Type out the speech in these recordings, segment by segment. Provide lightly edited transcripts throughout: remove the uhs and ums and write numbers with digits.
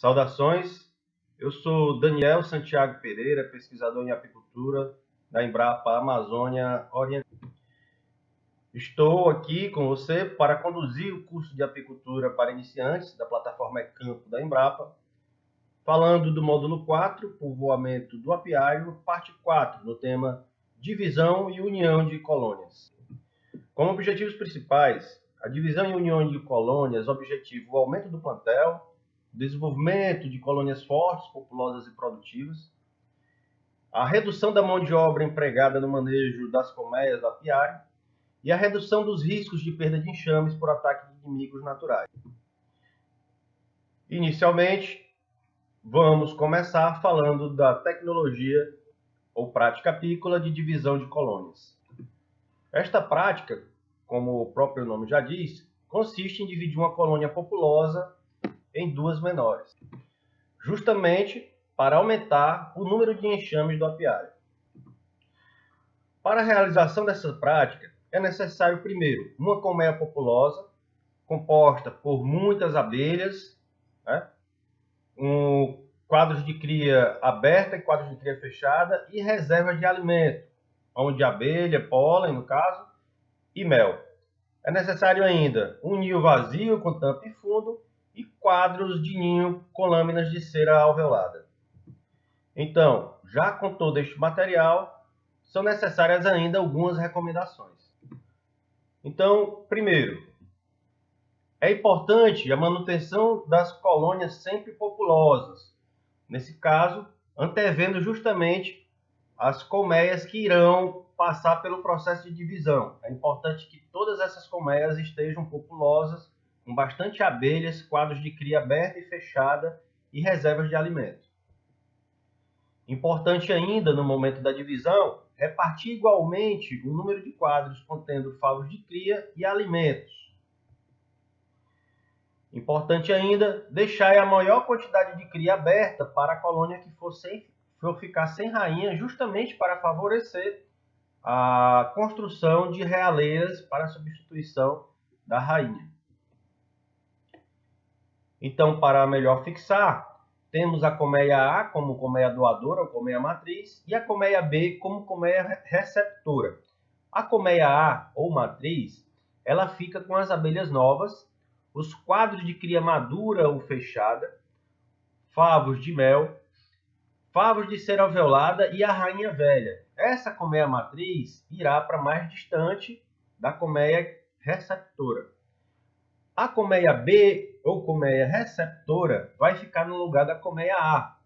Saudações, eu sou Daniel Santiago Pereira, pesquisador em apicultura da Embrapa Amazônia Oriental. Estou aqui com você para conduzir o curso de apicultura para iniciantes da plataforma Campo da Embrapa, falando do módulo 4, povoamento do apiário, parte 4, no tema divisão e união de colônias. Como objetivos principais, a divisão e união de colônias objetiva o aumento do plantel, desenvolvimento de colônias fortes, populosas e produtivas, a redução da mão de obra empregada no manejo das colmeias do apiário e a redução dos riscos de perda de enxames por ataque de inimigos naturais. Inicialmente, vamos começar falando da tecnologia ou prática apícola de divisão de colônias. Esta prática, como o próprio nome já diz, consiste em dividir uma colônia populosa em duas menores, justamente para aumentar o número de enxames do apiário. Para a realização dessa prática, é necessário, primeiro, uma colmeia populosa, composta por muitas abelhas, quadros de cria aberta e quadros de cria fechada e reserva de alimento, onde abelha, pólen, no caso, e mel. É necessário ainda um ninho vazio com tampa e fundo e quadros de ninho com lâminas de cera alveolada. Então, já com todo este material, são necessárias ainda algumas recomendações. Então, primeiro, é importante a manutenção das colônias sempre populosas, nesse caso, antevendo justamente as colmeias que irão passar pelo processo de divisão. É importante que todas essas colmeias estejam populosas, com bastante abelhas, quadros de cria aberta e fechada e reservas de alimento. Importante ainda, no momento da divisão, repartir igualmente o número de quadros contendo favos de cria e alimentos. Importante ainda, deixar a maior quantidade de cria aberta para a colônia que for ficar sem rainha, justamente para favorecer a construção de realeiras para a substituição da rainha. Então, para melhor fixar, temos a colmeia A como colmeia doadora ou colmeia matriz e a colmeia B como colmeia receptora. A colmeia A ou matriz, ela fica com as abelhas novas, os quadros de cria madura ou fechada, favos de mel, favos de cera alveolada e a rainha velha. Essa colmeia matriz irá para mais distante da colmeia receptora. A colmeia B, ou colmeia receptora, vai ficar no lugar da colmeia A.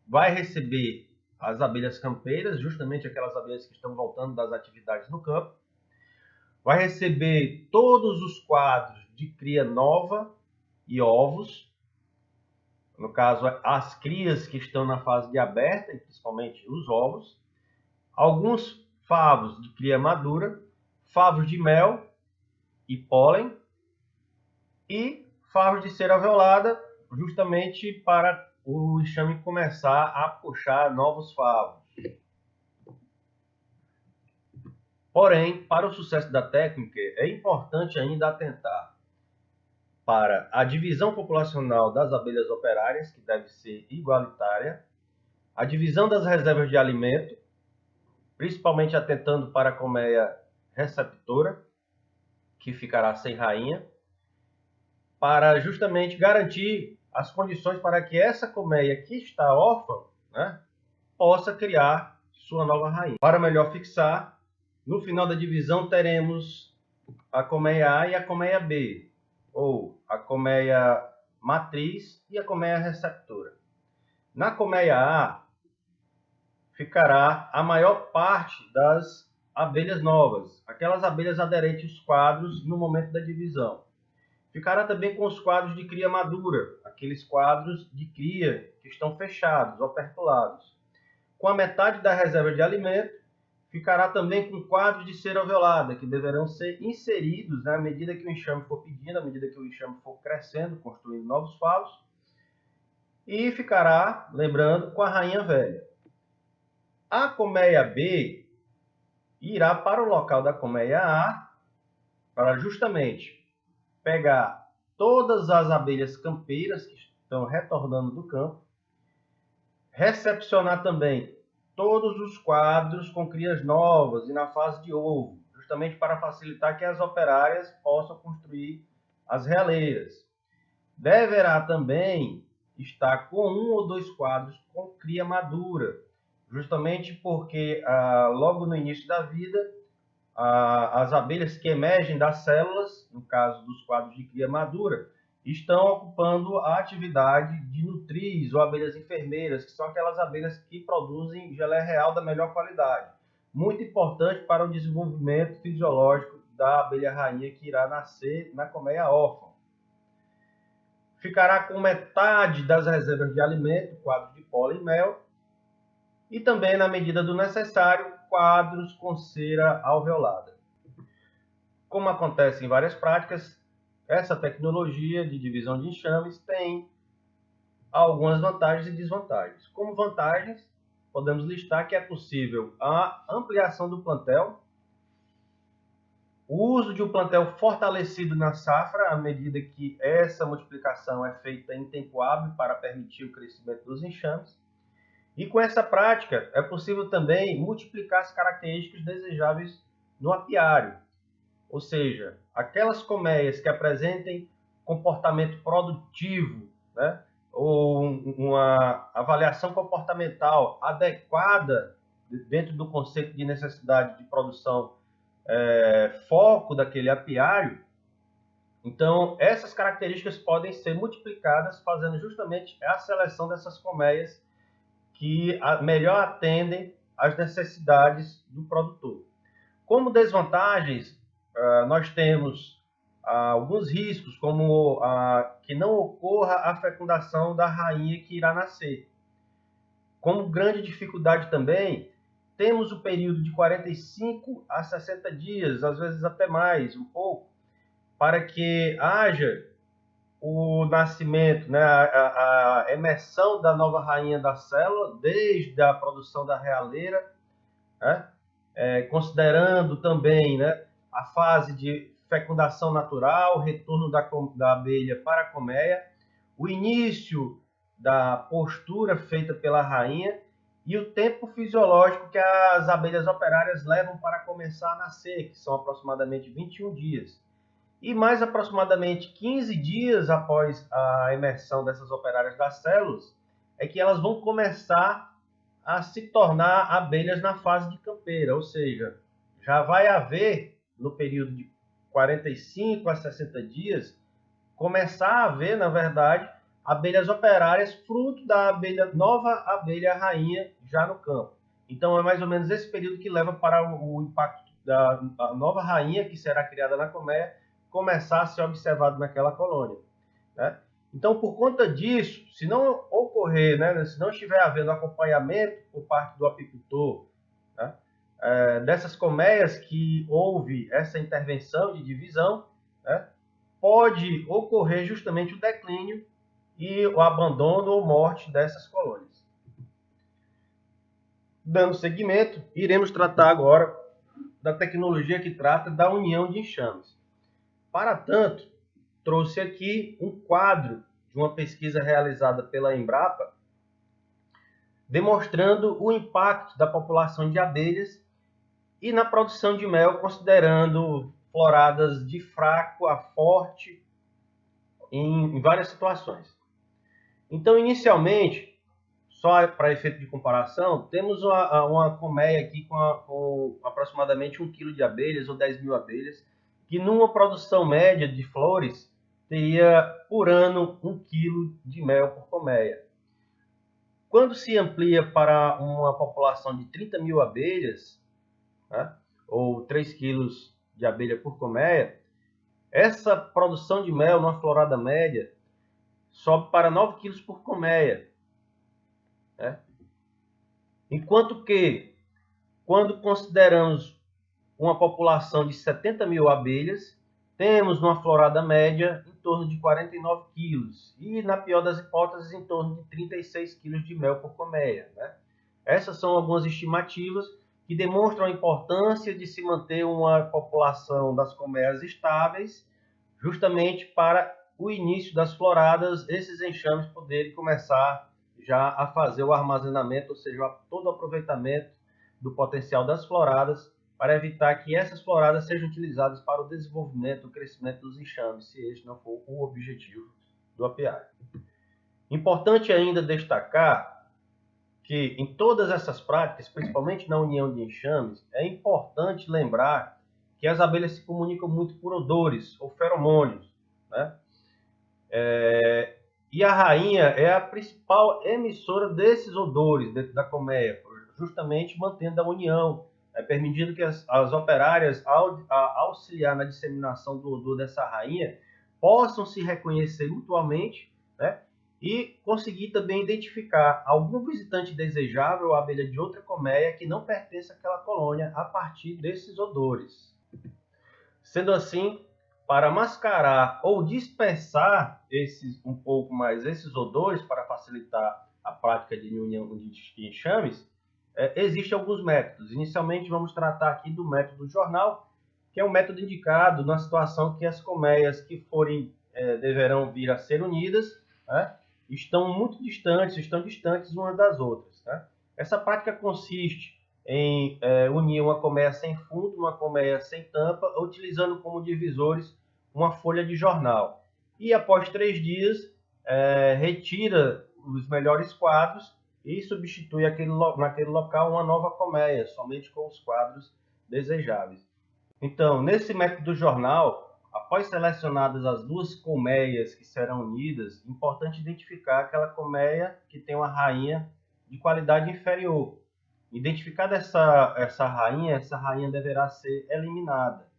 Vai receber as abelhas campeiras, justamente aquelas abelhas que estão voltando das atividades no campo. Vai receber todos os quadros de cria nova e ovos. No caso, as crias que estão na fase de aberta, e principalmente os ovos. Alguns favos de cria madura, favos de mel e pólen, e favos de cera alveolada, justamente para o enxame começar a puxar novos favos. Porém, para o sucesso da técnica, é importante ainda atentar para a divisão populacional das abelhas operárias, que deve ser igualitária, a divisão das reservas de alimento, principalmente atentando para a colmeia receptora, que ficará sem rainha, para justamente garantir as condições para que essa colmeia que está órfã, possa criar sua nova rainha. Para melhor fixar, no final da divisão teremos a colmeia A e a colmeia B, ou a colmeia matriz e a colmeia receptora. Na colmeia A, ficará a maior parte das abelhas novas, aquelas abelhas aderentes aos quadros no momento da divisão. Ficará também com os quadros de cria madura, aqueles quadros de cria que estão fechados, operculados. Com a metade da reserva de alimento, ficará também com quadros de cera alveolada, que deverão ser inseridos à medida que o enxame for pedindo, à medida que o enxame for crescendo, construindo novos favos. E ficará, lembrando, com a rainha velha. A colmeia B irá para o local da colmeia A, para justamente pegar todas as abelhas campeiras que estão retornando do campo. Recepcionar também todos os quadros com crias novas e na fase de ovo, justamente para facilitar que as operárias possam construir as realeiras. Deverá também estar com 1 ou 2 quadros com cria madura, justamente porque logo no início da vida, as abelhas que emergem das células, no caso dos quadros de cria madura, estão ocupando a atividade de nutris ou abelhas enfermeiras, que são aquelas abelhas que produzem geleia real da melhor qualidade. Muito importante para o desenvolvimento fisiológico da abelha rainha que irá nascer na colmeia órfã. Ficará com metade das reservas de alimento, quadros de pólen e mel, e também, na medida do necessário, quadros com cera alveolada. Como acontece em várias práticas, essa tecnologia de divisão de enxames tem algumas vantagens e desvantagens. Como vantagens, podemos listar que é possível a ampliação do plantel, o uso de um plantel fortalecido na safra, à medida que essa multiplicação é feita em tempo hábil para permitir o crescimento dos enxames. E com essa prática, é possível também multiplicar as características desejáveis no apiário. Ou seja, aquelas colmeias que apresentem comportamento produtivo, né, ou uma avaliação comportamental adequada dentro do conceito de necessidade de produção, foco daquele apiário. Então, essas características podem ser multiplicadas fazendo justamente a seleção dessas colmeias que melhor atendem às necessidades do produtor. Como desvantagens, nós temos alguns riscos, como que não ocorra a fecundação da rainha que irá nascer. Como grande dificuldade também, temos o período de 45 a 60 dias, às vezes até mais, um pouco, para que haja o nascimento, né, a emersão da nova rainha da célula, desde a produção da realeira, né, considerando também, né, a fase de fecundação natural, retorno da abelha para a colmeia, o início da postura feita pela rainha e o tempo fisiológico que as abelhas operárias levam para começar a nascer, que são aproximadamente 21 dias. E mais aproximadamente 15 dias após a emersão dessas operárias das células, é que elas vão começar a se tornar abelhas na fase de campeira, ou seja, já vai haver, no período de 45 a 60 dias, começar a haver, na verdade, abelhas operárias fruto da nova abelha rainha já no campo. Então, é mais ou menos esse período que leva para o impacto da nova rainha, que será criada na colmeia, começar a ser observado naquela colônia, né? Então, por conta disso, se não ocorrer, né, se não estiver havendo acompanhamento por parte do apicultor, né, dessas colmeias que houve essa intervenção de divisão, né, pode ocorrer justamente o declínio e o abandono ou morte dessas colônias. Dando seguimento, iremos tratar agora da tecnologia que trata da união de enxames. Para tanto, trouxe aqui um quadro de uma pesquisa realizada pela Embrapa, demonstrando o impacto da população de abelhas e na produção de mel, considerando floradas de fraco a forte em várias situações. Então, inicialmente, só para efeito de comparação, temos uma colmeia aqui com aproximadamente 1 kg de abelhas ou 10.000 abelhas, que numa produção média de flores teria por ano 1 kg de mel por colmeia. Quando se amplia para uma população de 30.000 abelhas, né, ou 3 kg de abelha por colmeia, essa produção de mel numa florada média sobe para 9 kg por colmeia, né? Enquanto que, quando consideramos uma população de 70.000 abelhas, temos numa florada média em torno de 49 quilos e, na pior das hipóteses, em torno de 36 quilos de mel por colmeia, né? Essas são algumas estimativas que demonstram a importância de se manter uma população das colmeias estáveis, justamente para o início das floradas, esses enxames poderem começar já a fazer o armazenamento, ou seja, todo o aproveitamento do potencial das floradas, para evitar que essas floradas sejam utilizadas para o desenvolvimento, o crescimento dos enxames, se este não for o objetivo do apiário. Importante ainda destacar que em todas essas práticas, principalmente na união de enxames, é importante lembrar que as abelhas se comunicam muito por odores ou feromônios, né? E a rainha é a principal emissora desses odores dentro da colmeia, justamente mantendo a união, permitindo que as operárias, ao auxiliar na disseminação do odor dessa rainha, possam se reconhecer mutuamente, né? E conseguir também identificar algum visitante desejável ou abelha de outra colmeia que não pertence àquela colônia a partir desses odores. Sendo assim, para mascarar ou dispersar um pouco mais esses odores, para facilitar a prática de união de enxames, existem alguns métodos. Inicialmente, vamos tratar aqui do método jornal, que é um método indicado na situação que as colmeias que deverão vir a ser unidas, né, estão distantes umas das outras, né? Essa prática consiste em unir uma colmeia sem fundo, uma colmeia sem tampa, utilizando como divisores uma folha de jornal. E após 3 dias, retira os melhores quadros e substitui naquele local uma nova colmeia, somente com os quadros desejáveis. Então, nesse método jornal, após selecionadas as duas colmeias que serão unidas, é importante identificar aquela colmeia que tem uma rainha de qualidade inferior. Identificada essa rainha deverá ser eliminada.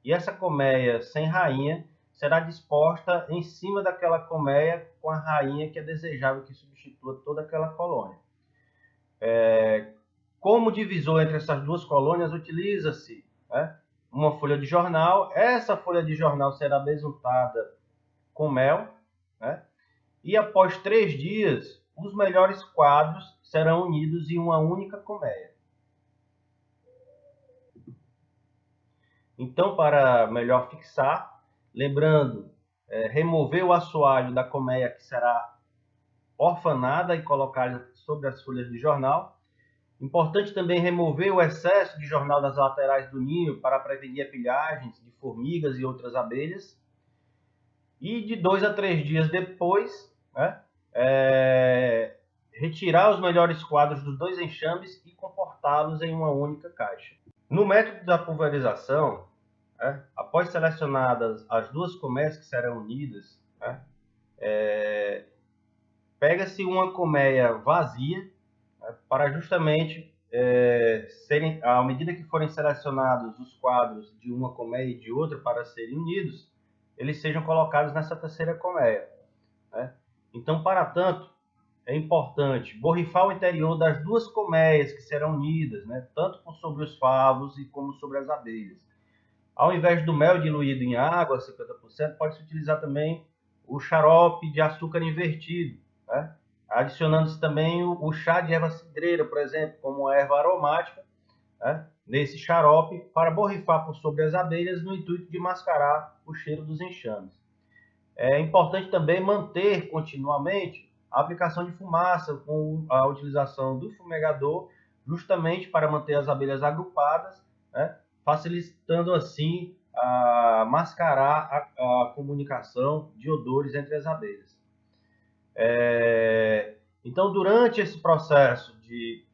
E essa colmeia sem rainha será disposta em cima daquela colmeia com a rainha que é desejável que substitua toda aquela colônia. Como divisor entre essas duas colônias, utiliza-se, né, uma folha de jornal. Essa folha de jornal será besuntada com mel, né? E após 3 dias, os melhores quadros serão unidos em uma única colmeia. Então, para melhor fixar, lembrando, remover o assoalho da colmeia que será orfanada e colocada sobre as folhas de jornal. Importante também remover o excesso de jornal das laterais do ninho para prevenir a pilhagens de formigas e outras abelhas. E de 2 a 3 dias depois, né, retirar os melhores quadros dos 2 enxames e comportá-los em uma única caixa. No método da pulverização, após selecionadas as duas colmeias que serão unidas, pega-se uma colmeia vazia, para justamente, à medida que forem selecionados os quadros de uma colmeia e de outra para serem unidos, eles sejam colocados nessa terceira colmeia, né? Então, para tanto, é importante borrifar o interior das duas colmeias que serão unidas, né, tanto sobre os favos e como sobre as abelhas. Ao invés do mel diluído em água, 50%, pode-se utilizar também o xarope de açúcar invertido, né? Adicionando-se também o chá de erva cidreira, por exemplo, como erva aromática, né, nesse xarope, para borrifar por sobre as abelhas no intuito de mascarar o cheiro dos enxames. É importante também manter continuamente a aplicação de fumaça com a utilização do fumegador, justamente para manter as abelhas agrupadas, né, facilitando assim a mascarar a comunicação de odores entre as abelhas. Então, durante esse processo de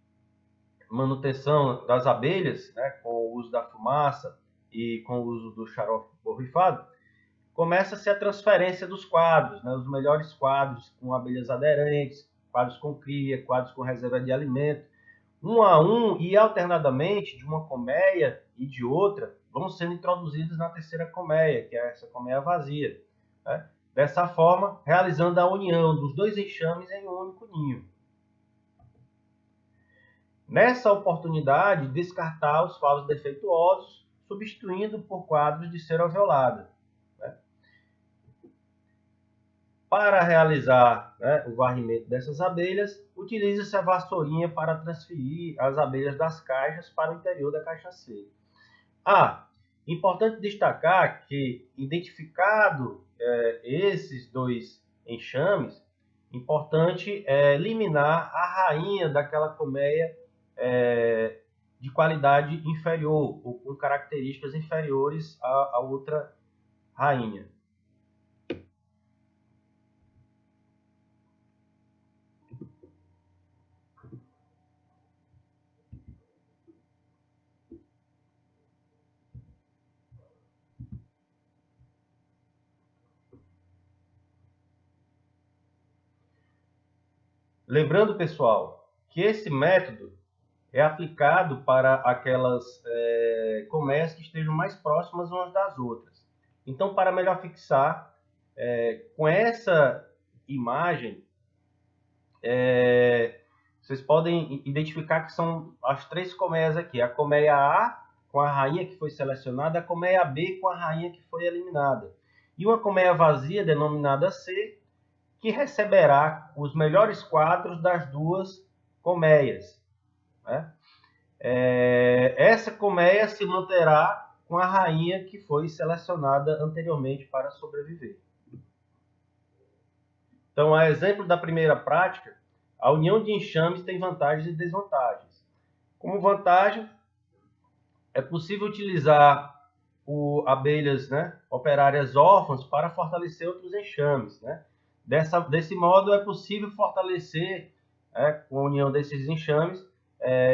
manutenção das abelhas, né, com o uso da fumaça e com o uso do xarope borrifado, começa-se a transferência dos quadros, né, os melhores quadros com abelhas aderentes, quadros com cria, quadros com reserva de alimento, um a um e alternadamente de uma colmeia e de outra, vão sendo introduzidos na terceira colmeia, que é essa colmeia vazia, né? Dessa forma, realizando a união dos 2 enxames em um único ninho. Nessa oportunidade, descartar os favos defeituosos, substituindo por quadros de cera alveolada, né? Para realizar, né, o varrimento dessas abelhas, utiliza-se a vassourinha para transferir as abelhas das caixas para o interior da caixa seca. Importante destacar que, identificado esses dois enxames, importante é eliminar a rainha daquela colmeia de qualidade inferior, ou com características inferiores à outra rainha. Lembrando, pessoal, que esse método é aplicado para aquelas colmeias que estejam mais próximas umas das outras. Então, para melhor fixar, com essa imagem, vocês podem identificar que são as três colmeias aqui. A colmeia A com a rainha que foi selecionada, a colmeia B com a rainha que foi eliminada. E uma colmeia vazia, denominada C, que receberá os melhores quadros das duas colmeias, né? Essa colmeia se manterá com a rainha que foi selecionada anteriormente para sobreviver. Então, a exemplo da primeira prática, a união de enxames tem vantagens e desvantagens. Como vantagem, é possível utilizar abelhas, né, operárias órfãs para fortalecer outros enxames, né? Desse modo, é possível fortalecer, com a união desses enxames,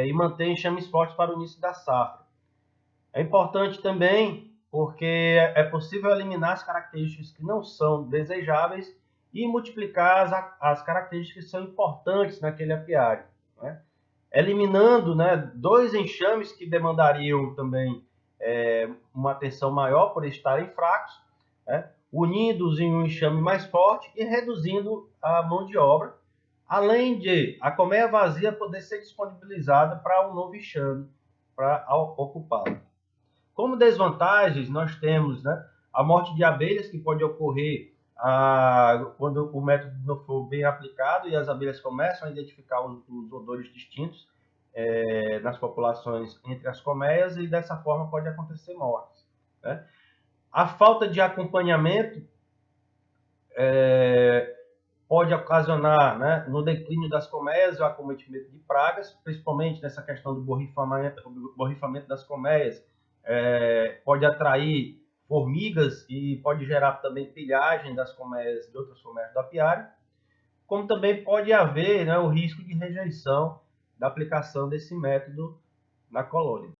e manter enxames fortes para o início da safra. É importante também porque é possível eliminar as características que não são desejáveis e multiplicar as características que são importantes naquele apiário, né? Eliminando, né, dois enxames que demandariam também uma atenção maior por estarem fracos, né, unindo-os em um enxame mais forte e reduzindo a mão de obra, além de a colmeia vazia poder ser disponibilizada para um novo enxame para ocupá-la. Como desvantagens, nós temos, né, a morte de abelhas, que pode ocorrer quando o método não for bem aplicado e as abelhas começam a identificar os odores distintos nas populações entre as colmeias, e dessa forma pode acontecer mortes, né? A falta de acompanhamento pode ocasionar, né, no declínio das colmeias, o acometimento de pragas, principalmente nessa questão do borrifamento das colmeias. Pode atrair formigas e pode gerar também pilhagem das colmeias, de outras colmeias do apiário, como também pode haver, né, o risco de rejeição da aplicação desse método na colônia.